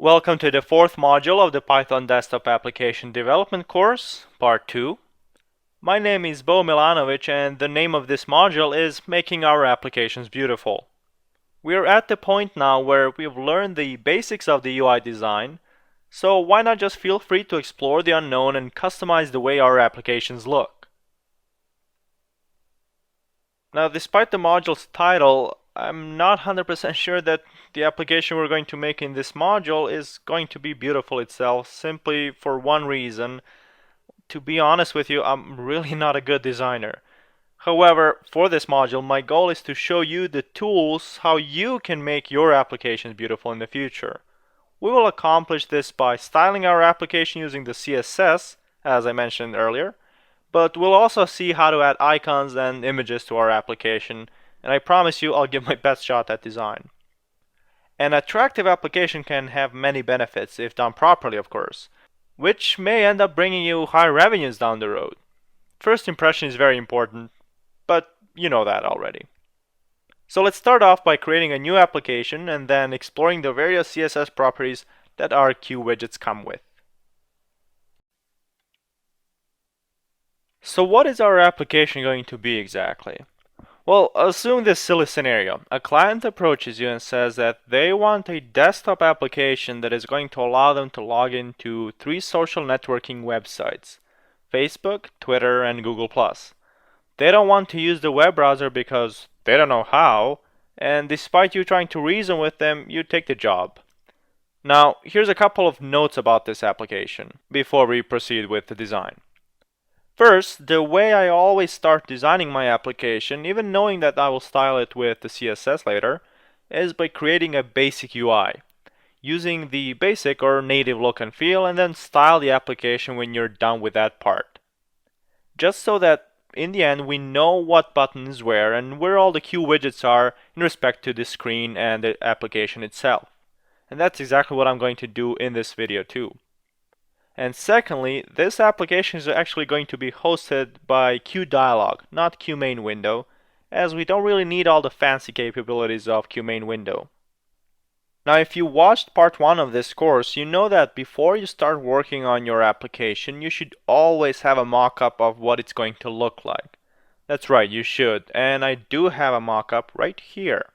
Welcome to the fourth module of the Python Desktop Application Development course, Part 2. My name is Bo Milanovic and the name of this module is Making Our Applications Beautiful. We are at the point now where we've learned the basics of the UI design, so why not just feel free to explore the unknown and customize the way our applications look. Now, despite the module's title, I'm not 100% sure that the application we're going to make in this module is going to be beautiful itself, simply for one reason. To be honest with you, I'm really not a good designer. However, for this module, my goal is to show you the tools how you can make your applications beautiful in the future. We will accomplish this by styling our application using the CSS, as I mentioned earlier, but we'll also see how to add icons and images to our application, and I promise you I'll give my best shot at design. An attractive application can have many benefits if done properly, of course, which may end up bringing you high revenues down the road. First impression is very important, but you know that already. So let's start off by creating a new application and then exploring the various CSS properties that our Q widgets come with. So what is our application going to be exactly? Well, assume this silly scenario. A client approaches you and says that they want a desktop application that is going to allow them to log into 3 social networking websites: Facebook, Twitter, and Google+. They don't want to use the web browser because they don't know how, and despite you trying to reason with them, you take the job. Now, here's a couple of notes about this application before we proceed with the design. First, the way I always start designing my application, even knowing that I will style it with the CSS later, is by creating a basic UI, using the basic or native look and feel, and then style the application when you're done with that part. Just so that in the end we know what button is where and where all the Q widgets are in respect to the screen and the application itself. And that's exactly what I'm going to do in this video too. And secondly, this application is actually going to be hosted by QDialog, not QMainWindow, as we don't really need all the fancy capabilities of QMainWindow. Now, if you watched part 1 of this course, you know that before you start working on your application, you should always have a mock-up of what it's going to look like. That's right, you should, and I do have a mock-up right here.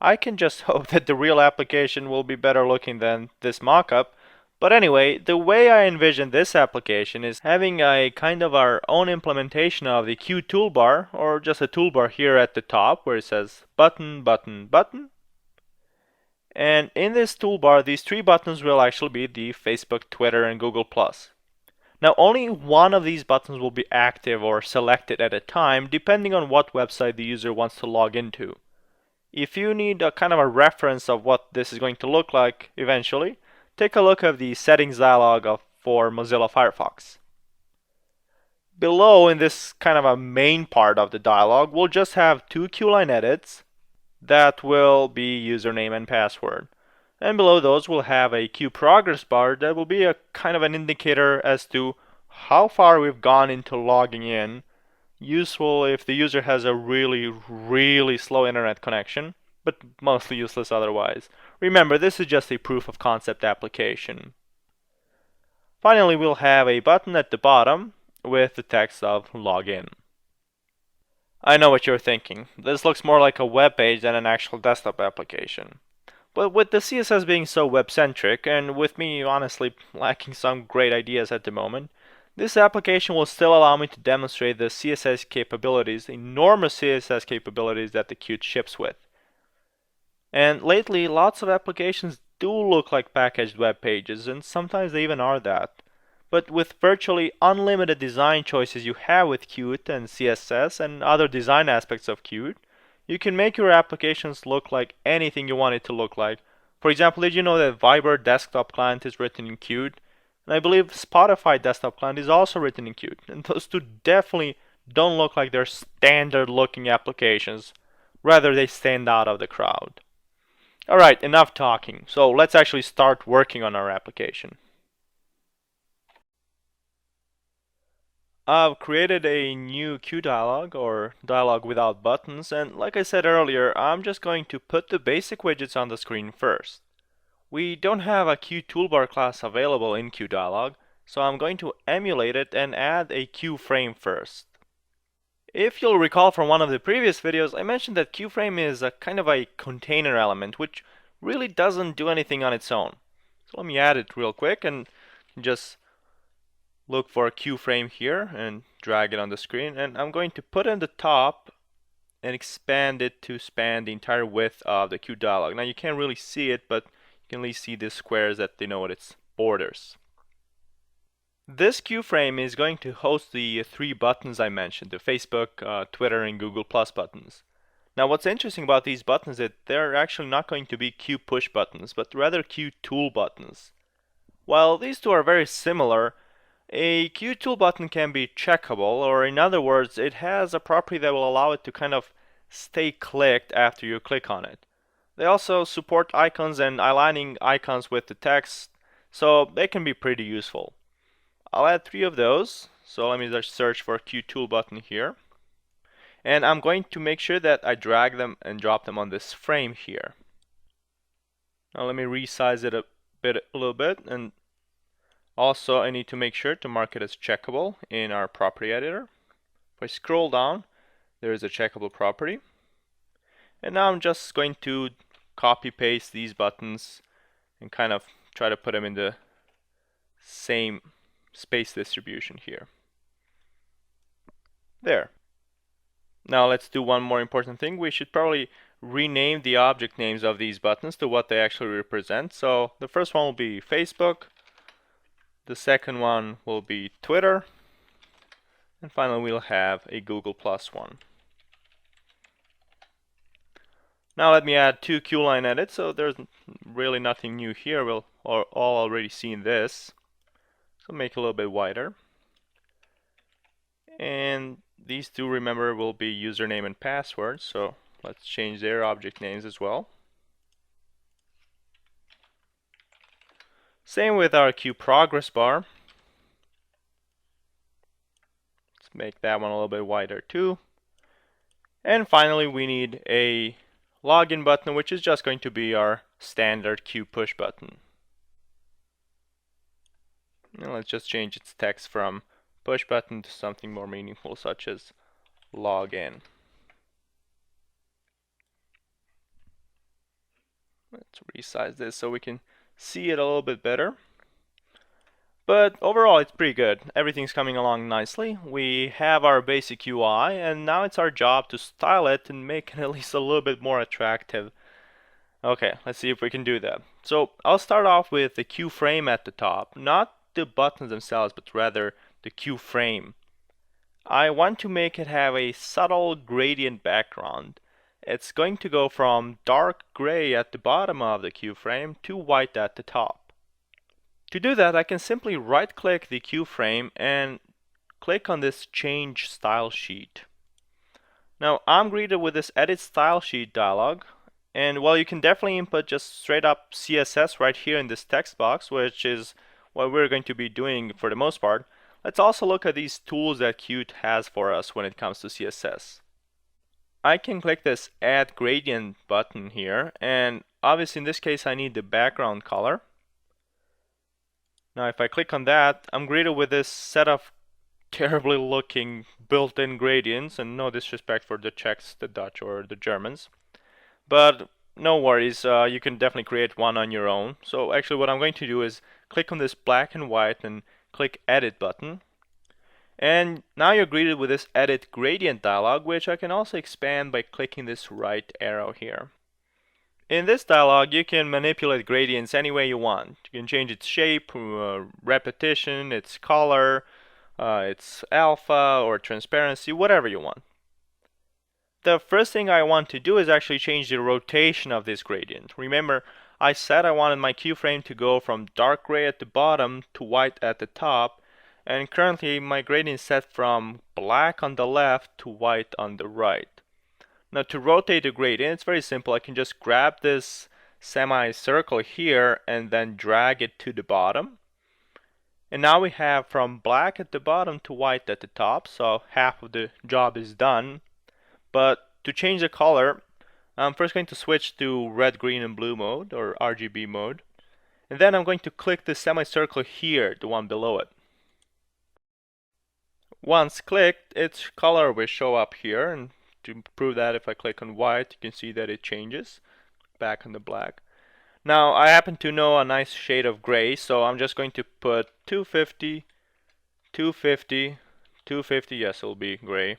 I can just hope that the real application will be better looking than this mock-up. But anyway, the way I envision this application is having a kind of our own implementation of the Q toolbar, or just a toolbar here at the top where it says button, button, button. And in this toolbar, these 3 buttons will actually be the Facebook, Twitter, and Google+. Now, only one of these buttons will be active or selected at a time, depending on what website the user wants to log into. If you need a kind of a reference of what this is going to look like eventually, take a look at the settings dialog for Mozilla Firefox. Below, in this kind of a main part of the dialog, we'll just have 2 QLine edits that will be username and password. And below those, we'll have a Q progress bar that will be a kind of an indicator as to how far we've gone into logging in. Useful if the user has a really slow internet connection, but mostly useless otherwise. Remember, this is just a proof of concept application. Finally, we'll have a button at the bottom with the text of login. I know what you're thinking. This looks more like a web page than an actual desktop application. But with the CSS being so web-centric, and with me honestly lacking some great ideas at the moment, this application will still allow me to demonstrate the CSS capabilities, enormous CSS capabilities that the Qt ships with. And lately, lots of applications do look like packaged web pages, and sometimes they even are that. But with virtually unlimited design choices you have with Qt and CSS and other design aspects of Qt, you can make your applications look like anything you want it to look like. For example, did you know that Viber desktop client is written in Qt? And I believe Spotify desktop client is also written in Qt. And those two definitely don't look like they're standard looking applications. Rather, they stand out of the crowd. Alright, enough talking. So let's actually start working on our application. I've created a new Q dialog, or dialog without buttons, and like I said earlier, I'm just going to put the basic widgets on the screen first. We don't have a Q toolbar class available in QDialog, so I'm going to emulate it and add a Q frame first. If you'll recall from one of the previous videos, I mentioned that Q frame is a kind of a container element, which really doesn't do anything on its own. So let me add it real quick and just look for a Q frame here and drag it on the screen. And I'm going to put it in the top and expand it to span the entire width of the QDialog. Now you can't really see it, but you can at least see the squares that denote its borders. This Q frame is going to host the three buttons I mentioned, the Facebook, Twitter, and Google Plus buttons. Now what's interesting about these buttons is that they're actually not going to be Q push buttons, but rather Q tool buttons. While these two are very similar, a Q tool button can be checkable, or in other words, it has a property that will allow it to kind of stay clicked after you click on it. They also support icons and aligning icons with the text, so they can be pretty useful. I'll add 3 of those, so let me just search for Q tool button here. And I'm going to make sure that I drag them and drop them on this frame here. Now let me resize it a little bit, and also I need to make sure to mark it as checkable in our property editor. If I scroll down, there is a checkable property. And now I'm just going to copy paste these buttons and kind of try to put them in the same space distribution here. There. Now let's do one more important thing. We should probably rename the object names of these buttons to what they actually represent. So the first one will be Facebook, the second one will be Twitter, and finally we'll have a Google Plus one. Now let me add 2 Q-line edits, so there's really nothing new here. We'll all already seen this. So make it a little bit wider. And these two, remember, will be username and password, so let's change their object names as well. Same with our Q progress bar. Let's make that one a little bit wider too. And finally we need a login button, which is just going to be our standard Q push button. Now let's just change its text from push button to something more meaningful, such as login. Let's resize this so we can see it a little bit better. But overall it's pretty good. Everything's coming along nicely. We have our basic UI, and now it's our job to style it and make it at least a little bit more attractive. Okay, let's see if we can do that. So I'll start off with the Q frame at the top, not the buttons themselves, but rather the Q frame. I want to make it have a subtle gradient background. It's going to go from dark gray at the bottom of the Q frame to white at the top. To do that, I can simply right-click the Q frame and click on this Change Style Sheet. Now I'm greeted with this Edit Style Sheet dialog, and while you can definitely input just straight up CSS right here in this text box, which is what we're going to be doing for the most part, let's also look at these tools that Qt has for us when it comes to CSS. I can click this Add Gradient button here, and obviously in this case I need the background color. Now if I click on that, I'm greeted with this set of terribly looking built-in gradients, and no disrespect for the Czechs, the Dutch, or the Germans. But no worries, you can definitely create one on your own. So actually what I'm going to do is click on this black and white and click Edit button. And now you're greeted with this Edit Gradient dialog, which I can also expand by clicking this right arrow here. In this dialog, you can manipulate gradients any way you want. You can change its shape, repetition, its color, its alpha or transparency, whatever you want. The first thing I want to do is actually change the rotation of this gradient. Remember, I said I wanted my Q frame to go from dark gray at the bottom to white at the top, and currently my gradient is set from black on the left to white on the right. Now to rotate the gradient, it's very simple. I can just grab this semicircle here and then drag it to the bottom. And now we have from black at the bottom to white at the top, so half of the job is done. But to change the color, I'm first going to switch to red, green, and blue mode, or RGB mode. And then I'm going to click the semicircle here, the one below it. Once clicked, its color will show up here, and to prove that, if I click on white, you can see that it changes back on the black. Now I happen to know a nice shade of gray, so I'm just going to put 250, 250, 250, yes, it'll be gray.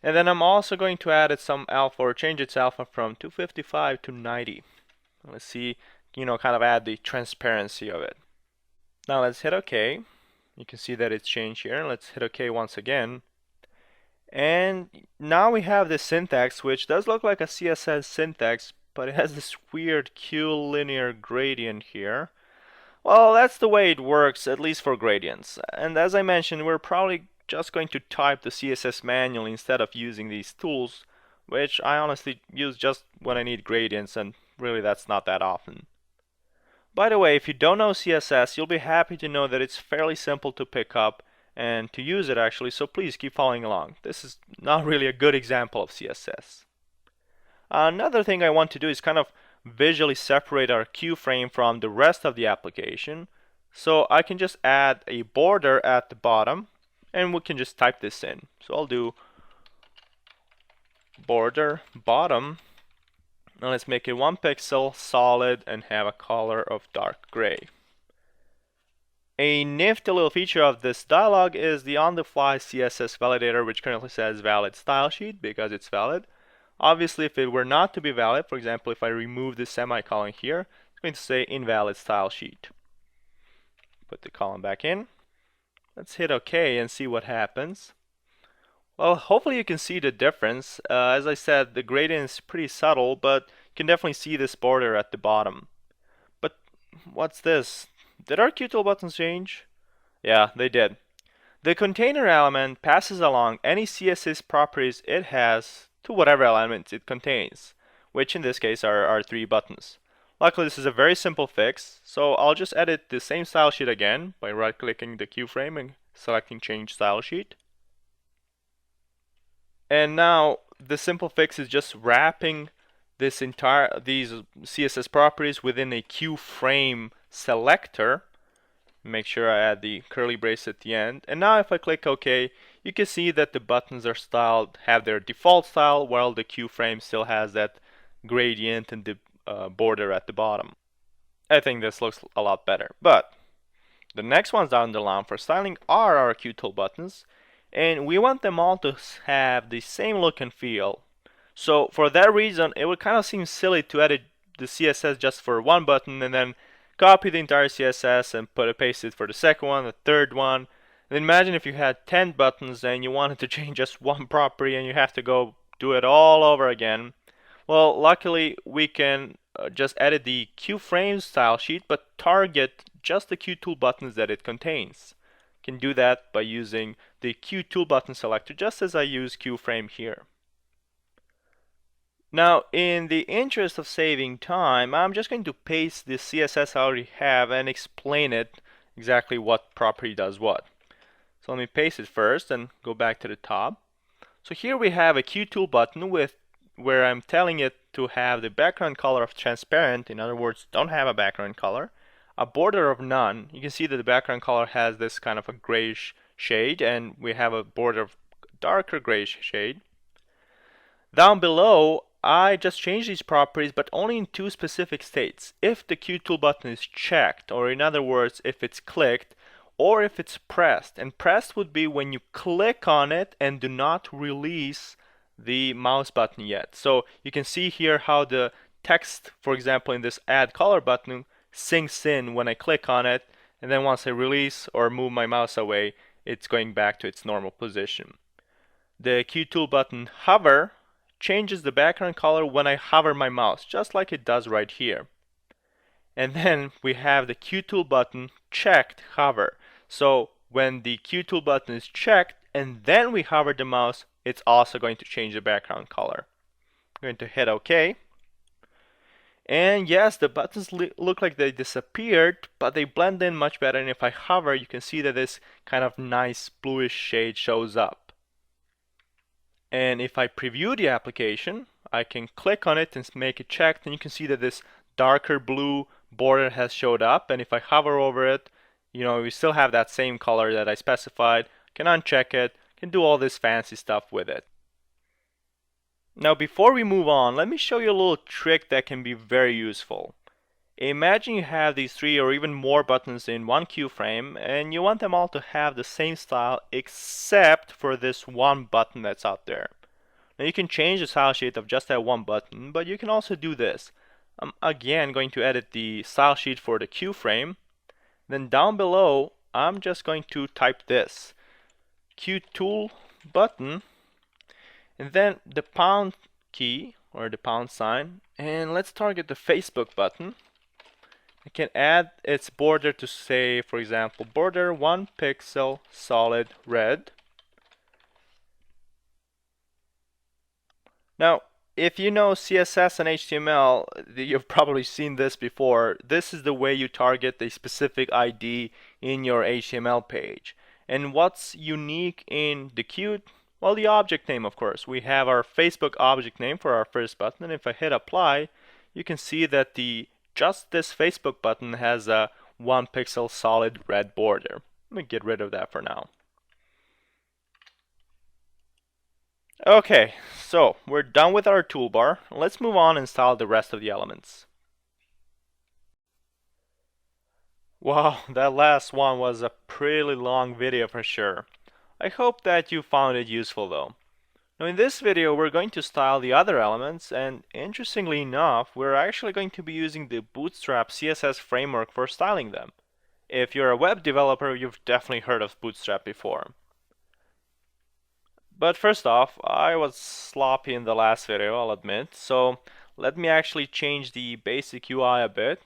And then I'm also going to add it some alpha, or change its alpha from 255 to 90. Let's see, kind of add the transparency of it. Now let's hit OK. You can see that it's changed here. Let's hit OK once again. And now we have this syntax, which does look like a CSS syntax, but it has this weird Q-linear gradient here. Well, that's the way it works, at least for gradients. And as I mentioned, we're probably just going to type the CSS manually instead of using these tools, which I honestly use just when I need gradients, and really that's not that often. By the way, if you don't know CSS, you'll be happy to know that it's fairly simple to pick up and to use it actually, so please keep following along. This is not really a good example of CSS. Another thing I want to do is kind of visually separate our Q frame from the rest of the application. So I can just add a border at the bottom, and we can just type this in. So I'll do border bottom. Now let's make it 1 pixel, solid, and have a color of dark gray. A nifty little feature of this dialog is the on-the-fly CSS validator, which currently says valid style sheet because it's valid. Obviously, if it were not to be valid, for example, if I remove the semicolon here, it's going to say invalid style sheet. Put the column back in. Let's hit OK and see what happens. Well, hopefully you can see the difference. As I said, the gradient is pretty subtle, but you can definitely see this border at the bottom. But what's this? Did our Qtool buttons change? Yeah, they did. The container element passes along any CSS properties it has to whatever element it contains, which in this case are our 3 buttons. Luckily, this is a very simple fix, so I'll just edit the same style sheet again by right-clicking the Q frame and selecting Change Style Sheet. And now the simple fix is just wrapping these CSS properties within a Q frame selector. Make sure I add the curly brace at the end. And now if I click OK, you can see that the buttons are styled, have their default style, while the Q frame still has that gradient and the border at the bottom. I think this looks a lot better. But the next ones down the line for styling are our Qtool buttons, and we want them all to have the same look and feel. So for that reason, it would kind of seem silly to edit the CSS just for one button and then copy the entire CSS and paste it for the second one, the third one. And imagine if you had 10 buttons and you wanted to change just one property and you have to go do it all over again. Well, luckily we can just edit the QFrame style sheet, but target just the Qtool buttons that it contains. You can do that by using the Qtool button selector, just as I use QFrame here. Now, in the interest of saving time, I'm just going to paste the CSS I already have and explain it exactly what property does what. So let me paste it first and go back to the top. So here we have a Qtool button where I'm telling it to have the background color of transparent, in other words, don't have a background color, a border of none. You can see that the background color has this kind of a grayish shade, and we have a border of darker grayish shade. Down below, I just changed these properties, but only in 2 specific states. If the Qtool button is checked, or in other words, if it's clicked, or if it's pressed. And pressed would be when you click on it and do not release the mouse button yet. So you can see here how the text, for example, in this Add Color button, sinks in when I click on it, and then once I release or move my mouse away, it's going back to its normal position. The Qtool button Hover changes the background color when I hover my mouse, just like it does right here. And then we have the Qtool button Checked Hover. So when the Qtool button is checked and then we hover the mouse, it's also going to change the background color. I'm going to hit OK. And yes, the buttons look like they disappeared, but they blend in much better. And if I hover, you can see that this kind of nice bluish shade shows up. And if I preview the application, I can click on it and make it checked, and you can see that this darker blue border has showed up, and if I hover over it, we still have that same color that I specified. Can uncheck it, can do all this fancy stuff with it. Now before we move on, let me show you a little trick that can be very useful. Imagine you have these 3 or even more buttons in one queue frame, and you want them all to have the same style except for this one button that's out there. Now you can change the style sheet of just that one button, but you can also do this. I'm again going to edit the style sheet for the queue frame. Then down below, I'm just going to type this, queue tool button, and then the pound key or the pound sign, and let's target the Facebook button. I can add its border to say, for example, border 1 pixel solid red. Now, if you know CSS and HTML, you've probably seen this before. This is the way you target a specific ID in your HTML page. And what's unique in the queue? Well, the object name, of course. We have our Facebook object name for our first button, and if I hit apply, you can see that just this Facebook button has a 1 pixel solid red border. Let me get rid of that for now. Okay, so we're done with our toolbar. Let's move on and style the rest of the elements. Wow, that last one was a pretty long video for sure. I hope that you found it useful though. Now in this video we're going to style the other elements, and interestingly enough we're actually going to be using the Bootstrap CSS framework for styling them. If you're a web developer, you've definitely heard of Bootstrap before. But first off, I was sloppy in the last video, I'll admit, so let me actually change the basic UI a bit.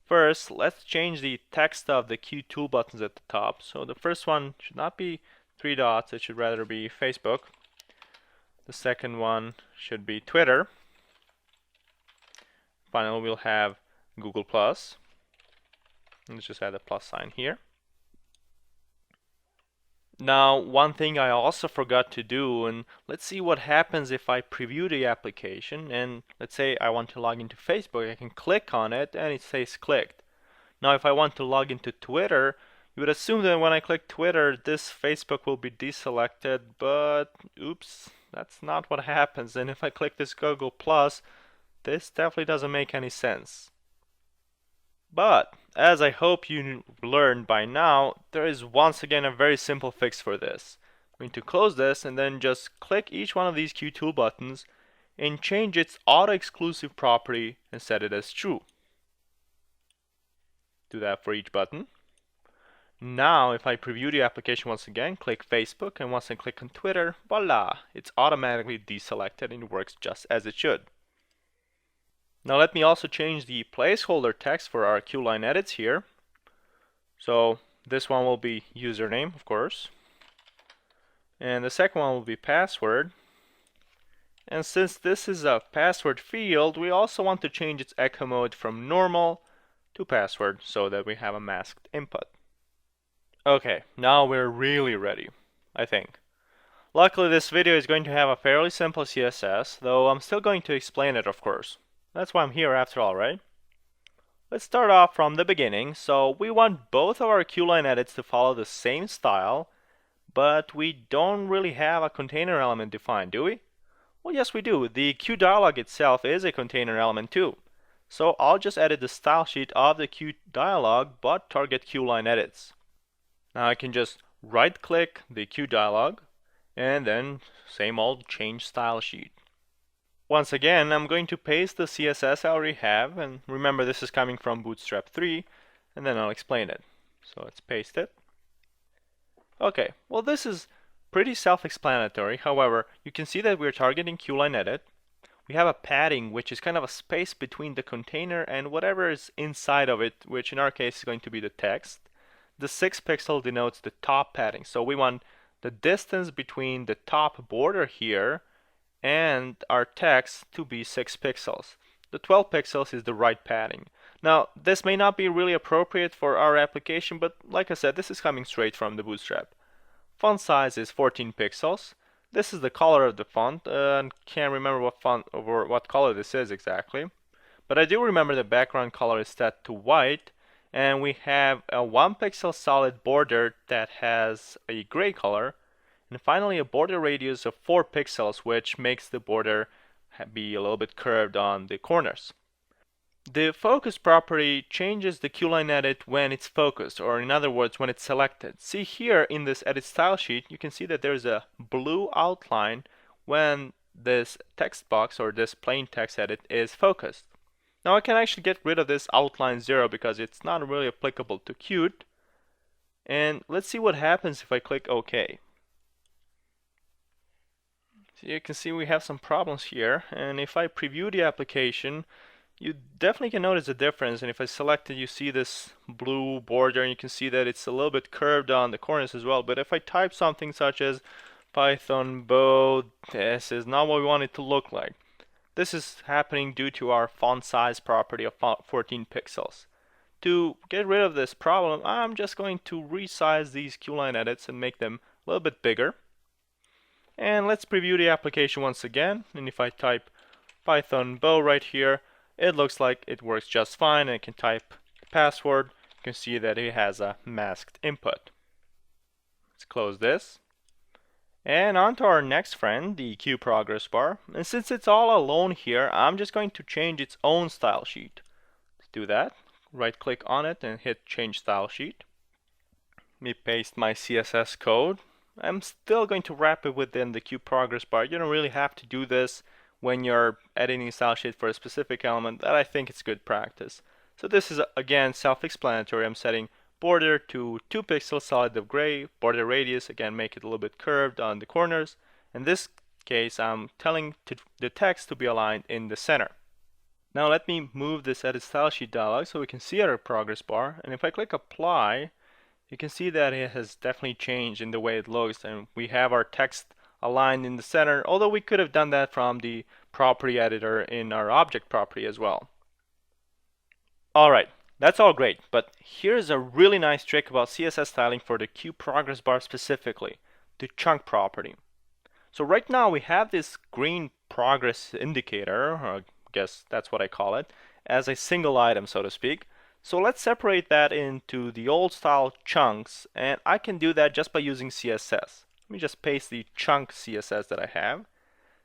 First, let's change the text of the queue tool buttons at the top. So the first one should not be 3 dots, it should rather be Facebook. The second one should be Twitter. Finally, we'll have Google+. Let's just add a plus sign here. Now, one thing I also forgot to do, and let's see what happens if I preview the application, and let's say I want to log into Facebook, I can click on it and it says clicked. Now if I want to log into Twitter, you would assume that when I click Twitter, this Facebook will be deselected, but oops, that's not what happens. And if I click this Google+, this definitely doesn't make any sense. But, as I hope you learned by now, there is once again a very simple fix for this. I'm going to close this and then just click each one of these queue tool buttons and change its auto-exclusive property and set it as true. Do that for each button. Now, if I preview the application once again, click Facebook, and once I click on Twitter, voila, it's automatically deselected and it works just as it should. Now let me also change the placeholder text for our queue line edits here. So this one will be username, of course. And the second one will be password. And since this is a password field, we also want to change its echo mode from normal to password so that we have a masked input. Okay, now we're really ready, I think. Luckily this video is going to have a fairly simple CSS, though I'm still going to explain it, of course. That's why I'm here after all, right? Let's start off from the beginning. So we want both of our queue line edits to follow the same style, but we don't really have a container element defined, do we? Well, yes we do. The queue dialog itself is a container element too. So I'll just edit the style sheet of the queue dialog, but target queue line edits. Now I can just right click the queue dialog, and then same old change style sheet. Once again, I'm going to paste the CSS I already have, and remember this is coming from Bootstrap 3, and then I'll explain it. So let's paste it. Okay, well this is pretty self-explanatory. However, you can see that we're targeting queue line edit. We have a padding, which is kind of a space between the container and whatever is inside of it, which in our case is going to be the text. The 6 pixel denotes the top padding, so we want the distance between the top border here and our text to be 6 pixels. The 12 pixels is the right padding. Now, this may not be really appropriate for our application, but like I said, this is coming straight from the Bootstrap. Font size is 14 pixels. This is the color of the font, and can't remember what font or what color this is exactly. But I do remember the background color is set to white, and we have a 1 pixel solid border that has a gray color, and finally a border radius of 4 pixels, which makes the border be a little bit curved on the corners. The focus property changes the Q-line edit when it's focused, or in other words, when it's selected. See here in this edit style sheet, you can see that there's a blue outline when this text box or this plain text edit is focused. Now I can actually get rid of this outline 0 because it's not really applicable to Qt. And let's see what happens if I click OK. So you can see we have some problems here, and if I preview the application, you definitely can notice a difference. And if I select it, you see this blue border, and you can see that it's a little bit curved on the corners as well. But if I type something such as python2, this is not what we want it to look like. This is happening due to our font size property of 14 pixels. To get rid of this problem, I'm just going to resize these Q-line edits and make them a little bit bigger. And let's preview the application once again. And if I type python2 right here, it looks like it works just fine. And I can type password. You can see that it has a masked input. Let's close this. And on to our next friend, the Q progress bar. And since it's all alone here, I'm just going to change its own style sheet. Let's do that. Right click on it and hit change style sheet. Let me paste my CSS code. I'm still going to wrap it within the Q progress bar. You don't really have to do this when you're editing a style sheet for a specific element. That I think it's good practice. So this is again self-explanatory. I'm setting border to 2 pixels solid of gray, border radius, again make it a little bit curved on the corners. In this case, I'm telling the text to be aligned in the center. Now let me move this edit style sheet dialog so we can see our progress bar, and if I click apply, you can see that it has definitely changed in the way it looks, and we have our text aligned in the center, although we could have done that from the property editor in our object property as well. Alright, that's all great, but here's a really nice trick about CSS styling for the Q progress bar specifically, the chunk property. So right now we have this green progress indicator, or I guess that's what I call it, as a single item, so to speak. So let's separate that into the old style chunks, and I can do that just by using CSS. Let me just paste the chunk CSS that I have.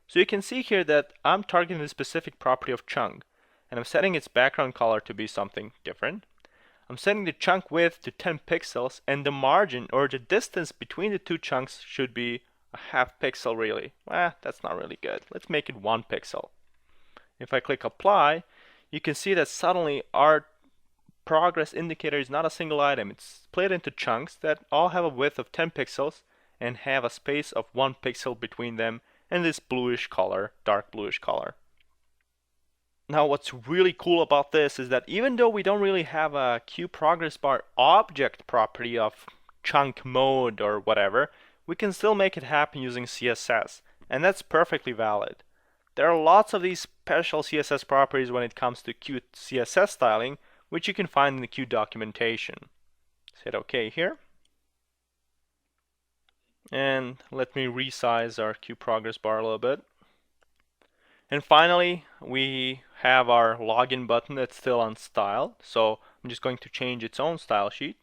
So you can see here that I'm targeting the specific property of chunk, and I'm setting its background color to be something different. I'm setting the chunk width to 10 pixels, and the margin or the distance between the two chunks should be a half pixel really. That's not really good. Let's make it 1 pixel. If I click apply, you can see that suddenly our progress indicator is not a single item. It's split into chunks that all have a width of 10 pixels and have a space of 1 pixel between them and this bluish color, dark bluish color. Now what's really cool about this is that even though we don't really have a Q progress bar object property of chunk mode or whatever, we can still make it happen using CSS, and that's perfectly valid. There are lots of these special CSS properties when it comes to Qt CSS styling, which you can find in the Qt documentation. Let's hit OK here. And let me resize our Qt progress bar a little bit. And finally, we have our login button that's still unstyled. So I'm just going to change its own style sheet.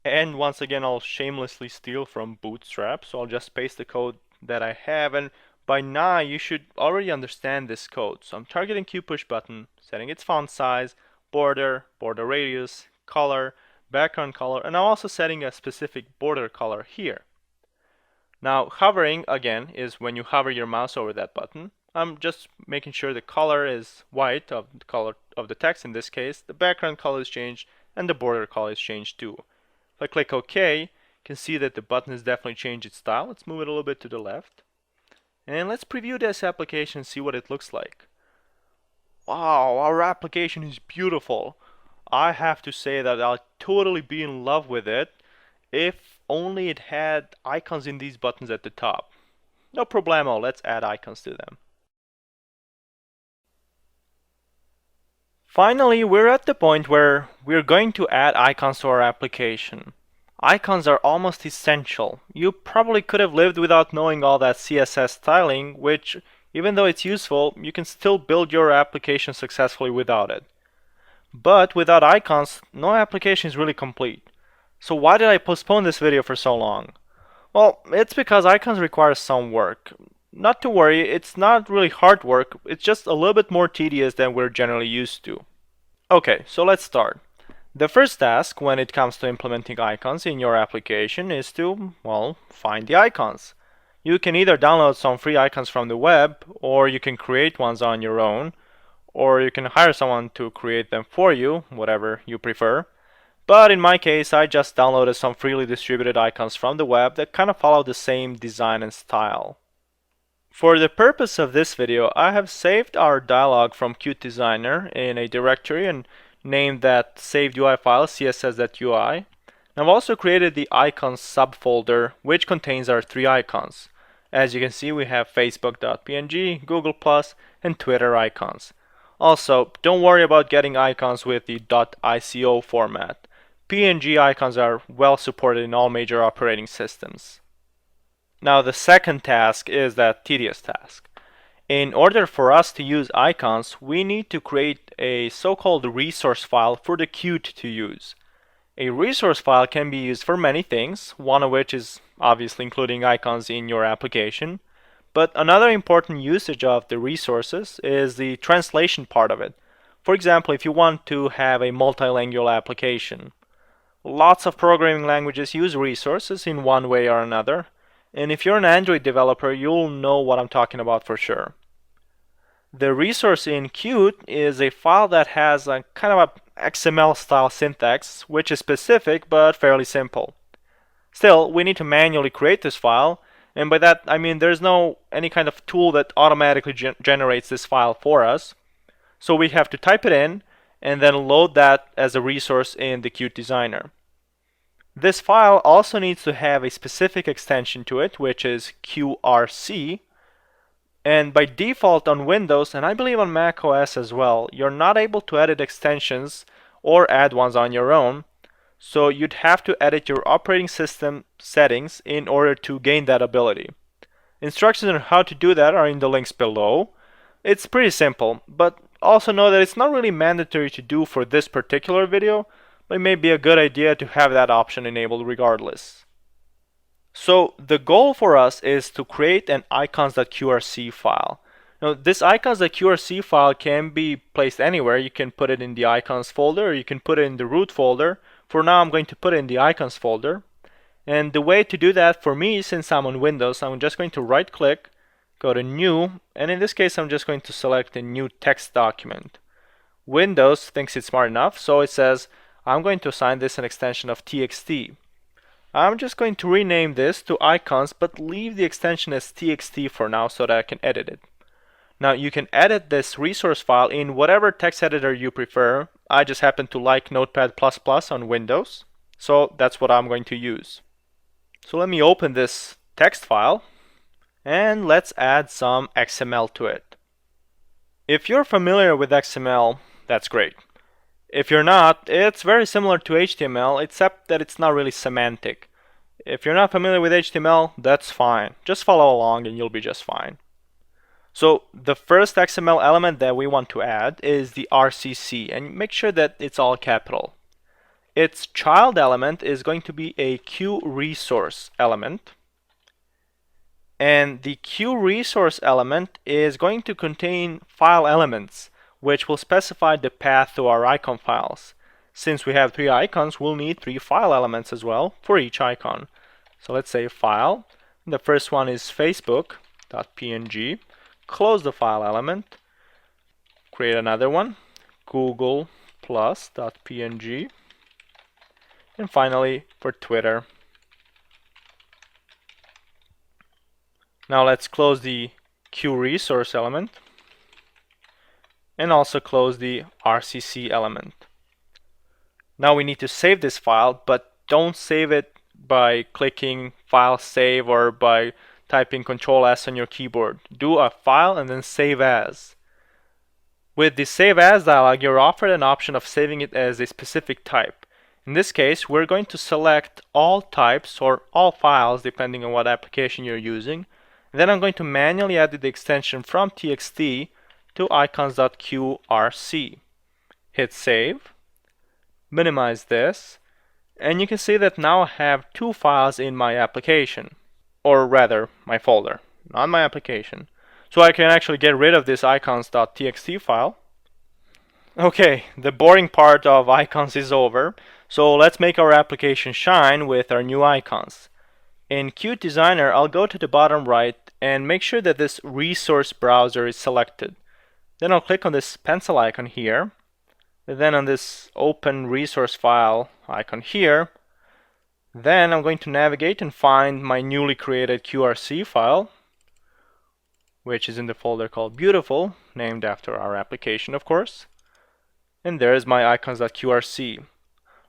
And once again, I'll shamelessly steal from Bootstrap. So I'll just paste the code that I have, and by now you should already understand this code. So I'm targeting Q push button, setting its font size, border, border radius, color, background color, and I'm also setting a specific border color here. Now hovering again is when you hover your mouse over that button. I'm just making sure the color is white, of the color of the text in this case, the background color is changed, and the border color is changed too. If I click OK, you can see that the button has definitely changed its style. Let's move it a little bit to the left. And let's preview this application and see what it looks like. Wow, our application is beautiful. I have to say that I'll totally be in love with it if only it had icons in these buttons at the top. No problemo, let's add icons to them. Finally, we're at the point where we're going to add icons to our application. Icons are almost essential. You probably could have lived without knowing all that CSS styling, which Even though it's useful, you can still build your application successfully without it. But without icons, no application is really complete. So why did I postpone this video for so long? Well, it's because icons require some work. Not to worry, it's not really hard work, it's just a little bit more tedious than we're generally used to. Okay, so let's start. The first task when it comes to implementing icons in your application is to, well, find the icons. You can either download some free icons from the web, or you can create ones on your own, or you can hire someone to create them for you, whatever you prefer. But in my case, I just downloaded some freely distributed icons from the web that kind of follow the same design and style. For the purpose of this video, I have saved our dialog from Qt Designer in a directory and named that saved UI file css.ui. I've also created the icons subfolder, which contains our three icons. As you can see, we have facebook.png, Google+, and Twitter icons. Also, don't worry about getting icons with the .ico format. PNG icons are well supported in all major operating systems. Now the second task is that tedious task. In order for us to use icons, we need to create a so-called resource file for the Qt to use. A resource file can be used for many things, one of which is obviously including icons in your application. But another important usage of the resources is the translation part of it. For example, if you want to have a multilingual application. Lots of programming languages use resources in one way or another, and if you're an Android developer, you'll know what I'm talking about for sure. The resource in Qt is a file that has a kind of a XML style syntax, which is specific but fairly simple. Still, we need to manually create this file, and by that I mean there's no any kind of tool that automatically generates this file for us. So we have to type it in and then load that as a resource in the Qt Designer. This file also needs to have a specific extension to it, which is QRC. And by default on Windows, and I believe on Mac OS as well, you're not able to edit extensions or add ones on your own. So you'd have to edit your operating system settings in order to gain that ability. Instructions on how to do that are in the links below. It's pretty simple, but also know that it's not really mandatory to do for this particular video, but it may be a good idea to have that option enabled regardless. So the goal for us is to create an icons.qrc file. Now this icons.qrc file can be placed anywhere. You can put it in the icons folder, or you can put it in the root folder. For now I'm going to put it in the icons folder. And the way to do that for me, since I'm on Windows, I'm just going to right click, go to new, and in this case I'm just going to select a new text document. Windows thinks it's smart enough, so it says I'm going to assign this an extension of txt. I'm just going to rename this to icons, but leave the extension as txt for now so that I can edit it. Now you can edit this resource file in whatever text editor you prefer. I just happen to like Notepad++ on Windows, so that's what I'm going to use. So let me open this text file and let's add some XML to it. If you're familiar with XML, that's great. If you're not, it's very similar to HTML, except that it's not really semantic. If you're not familiar with HTML, that's fine. Just follow along and you'll be just fine. So the first XML element that we want to add is the RCC, and make sure that it's all capital. Its child element is going to be a QResource element. And the QResource element is going to contain file elements, which will specify the path to our icon files. Since we have three icons, we'll need three file elements as well for each icon. So let's say file. The first one is facebook.png. Close the file element. Create another one, google+.png. And finally, for Twitter. Now let's close the QResource element and also close the RCC element. Now we need to save this file, but don't save it by clicking File Save or by typing Ctrl+S on your keyboard. Do a file and then Save As. With the Save As dialog, you're offered an option of saving it as a specific type. In this case, we're going to select all types or all files, depending on what application you're using, Then I'm going to manually add the extension from txt to icons.qrc. Hit save, minimize this, and you can see that now I have two files in my application, or rather my folder, not my application. So I can actually get rid of this icons.txt file. Okay, the boring part of icons is over, so let's make our application shine with our new icons. In Qt Designer, I'll go to the bottom right and make sure that this resource browser is selected. Then I'll click on this pencil icon here, and then on this open resource file icon here. Then I'm going to navigate and find my newly created QRC file, which is in the folder called Beautiful, named after our application, of course. And there's my icons.qrc.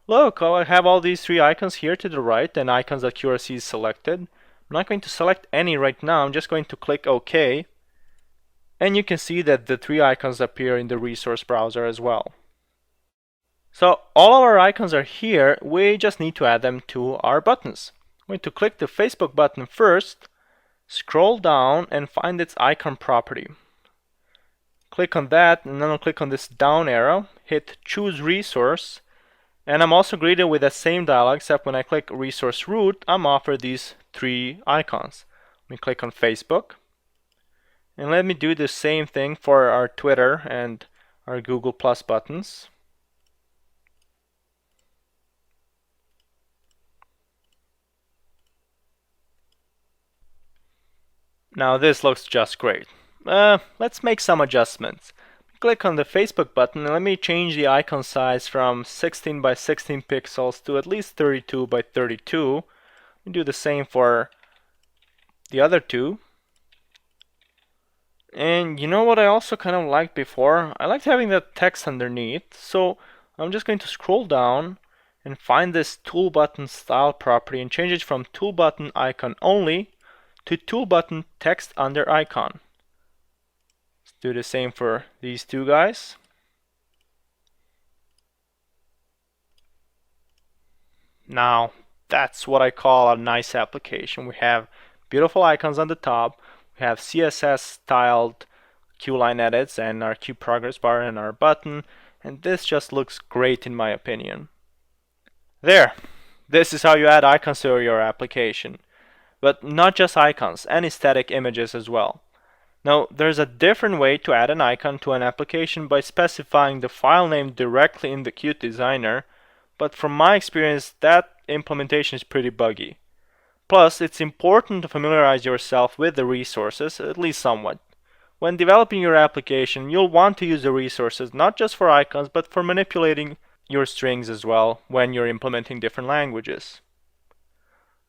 Look, I have all these three icons here to the right, and icons.qrc is selected. I'm not going to select any right now, I'm just going to click OK. And you can see that the three icons appear in the resource browser as well. So all of our icons are here, we just need to add them to our buttons. I'm going to click the Facebook button first, scroll down and find its icon property. Click on that, and then I'll click on this down arrow, hit choose resource, and I'm also greeted with that same dialog, except when I click resource root, I'm offered these three icons. Let me click on Facebook, and let me do the same thing for our Twitter and our Google Plus buttons. Now this looks just great. Let's make some adjustments. Click on the Facebook button and let me change the icon size from 16 by 16 pixels to at least 32 by 32. We do the same for the other two. And you know what I also kind of liked before? I liked having that text underneath. So I'm just going to scroll down and find this tool button style property and change it from tool button icon only to tool button text under icon. Let's do the same for these two guys. Now that's what I call a nice application. We have beautiful icons on the top, we have CSS styled Q-line edits and our Q progress bar and our button, and this just looks great in my opinion. There, this is how you add icons to your application. But not just icons, any static images as well. Now, there's a different way to add an icon to an application by specifying the file name directly in the Qt Designer, but from my experience, that implementation is pretty buggy. Plus, it's important to familiarize yourself with the resources, at least somewhat. When developing your application, you'll want to use the resources not just for icons, but for manipulating your strings as well when you're implementing different languages.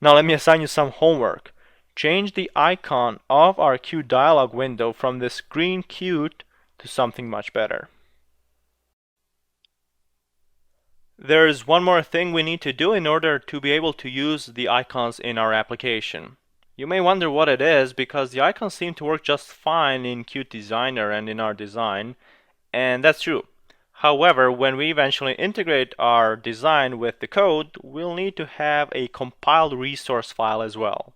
Now let me assign you some homework. Change the icon of our Qt dialog window from this green Qt to something much better. There's one more thing we need to do in order to be able to use the icons in our application. You may wonder what it is because the icons seem to work just fine in Qt Designer and in our design, and that's true. However, when we eventually integrate our design with the code, we'll need to have a compiled resource file as well.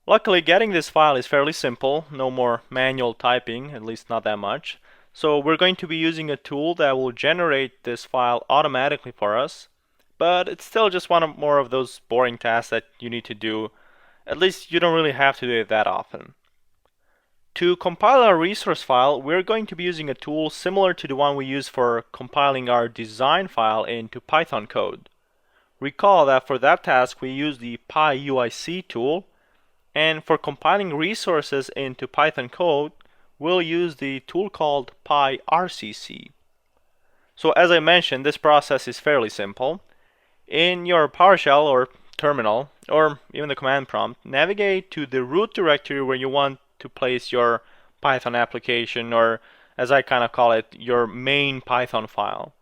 Luckily, getting this file is fairly simple, no more manual typing, at least not that much. So we're going to be using a tool that will generate this file automatically for us, but it's still just one more of those boring tasks that you need to do. At least you don't really have to do it that often. To compile our resource file, we're going to be using a tool similar to the one we use for compiling our design file into Python code. Recall that for that task we use the pyuic tool, and for compiling resources into Python code, we'll use the tool called pyrcc. So as I mentioned, this process is fairly simple. In your PowerShell or terminal, or even the command prompt, navigate to the root directory where you want to place your Python application, or as I kind of call it, your main Python file.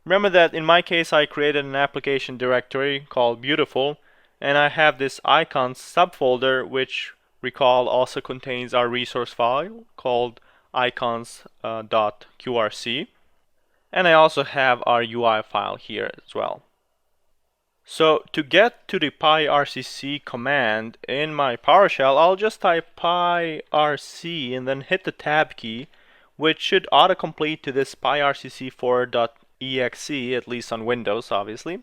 Remember that in my case I created an application directory called Beautiful, and I have this icons subfolder which, recall, also contains our resource file called icons.qrc, and I also have our UI file here as well. So to get to the pyrcc command in my PowerShell, I'll just type pyrc and then hit the tab key, which should autocomplete to this pyrcc4.exe, at least on Windows, obviously.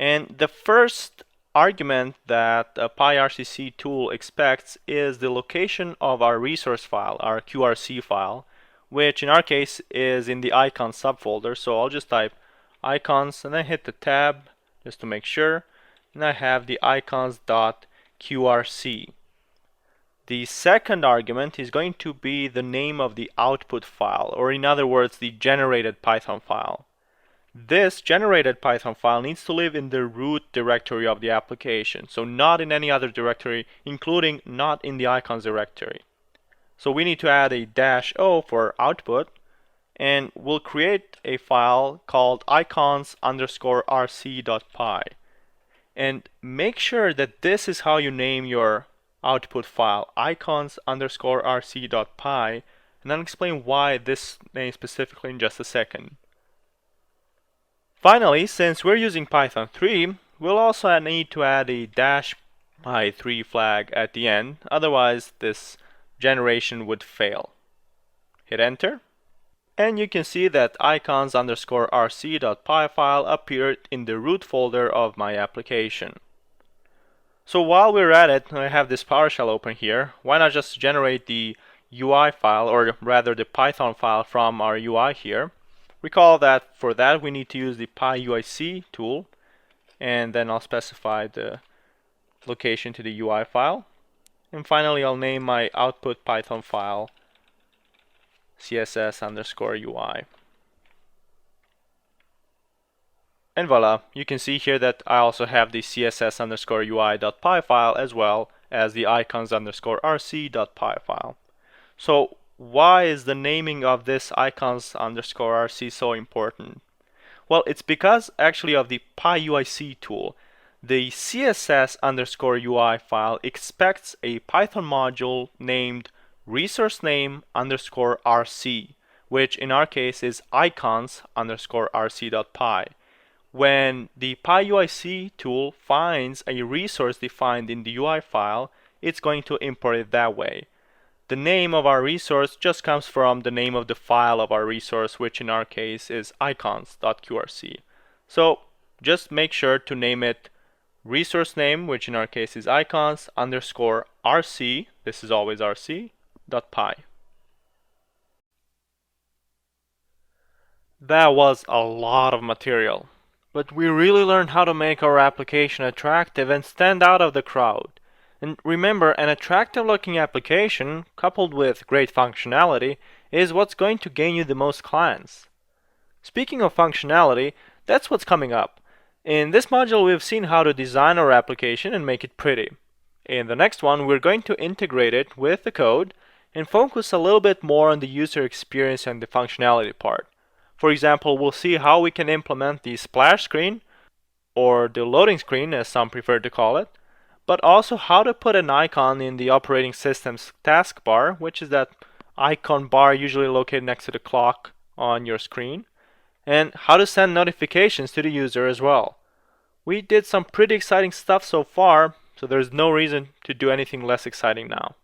And the first argument that a pyrcc tool expects is the location of our resource file, our qrc file, which in our case is in the icons subfolder. So I'll just type icons and then hit the tab just to make sure, and I have the icons.qrc. The second argument is going to be the name of the output file, or in other words, the generated Python file. This generated Python file needs to live in the root directory of the application, so not in any other directory, including not in the icons directory. So we need to add a -o for output, and we'll create a file called icons_rc.py. And make sure that this is how you name your output file, icons_rc.py, and I'll explain why this name specifically in just a second. Finally, since we're using Python 3, we'll also need to add a -py3 flag at the end, otherwise this generation would fail. Hit enter, and you can see that icons_rc.py file appeared in the root folder of my application. So while we're at it, I have this PowerShell open here. Why not just generate the UI file, or rather the Python file from our UI here? Recall that for that we need to use the pyuic tool, and then I'll specify the location to the UI file. And finally, I'll name my output Python file css_ui. And voila, you can see here that I also have the css_ui.py file as well as the icons_rc.py file. So why is the naming of this icons_rc so important? Well, it's because actually of the pyuic tool. The css_ui file expects a Python module named resource_name_rc, which in our case is icons_rc.py. When the pyuic tool finds a resource defined in the UI file, it's going to import it that way. The name of our resource just comes from the name of the file of our resource, which in our case is icons.qrc. So just make sure to name it resource name, which in our case is icons_rc, this is always rc.py. That was a lot of material, but we really learned how to make our application attractive and stand out of the crowd. And remember, an attractive looking application, coupled with great functionality, is what's going to gain you the most clients. Speaking of functionality, that's what's coming up. In this module, we've seen how to design our application and make it pretty. In the next one, we're going to integrate it with the code and focus a little bit more on the user experience and the functionality part. For example, we'll see how we can implement the splash screen, or the loading screen as some prefer to call it, but also how to put an icon in the operating system's taskbar, which is that icon bar usually located next to the clock on your screen, and how to send notifications to the user as well. We did some pretty exciting stuff so far, so there's no reason to do anything less exciting now.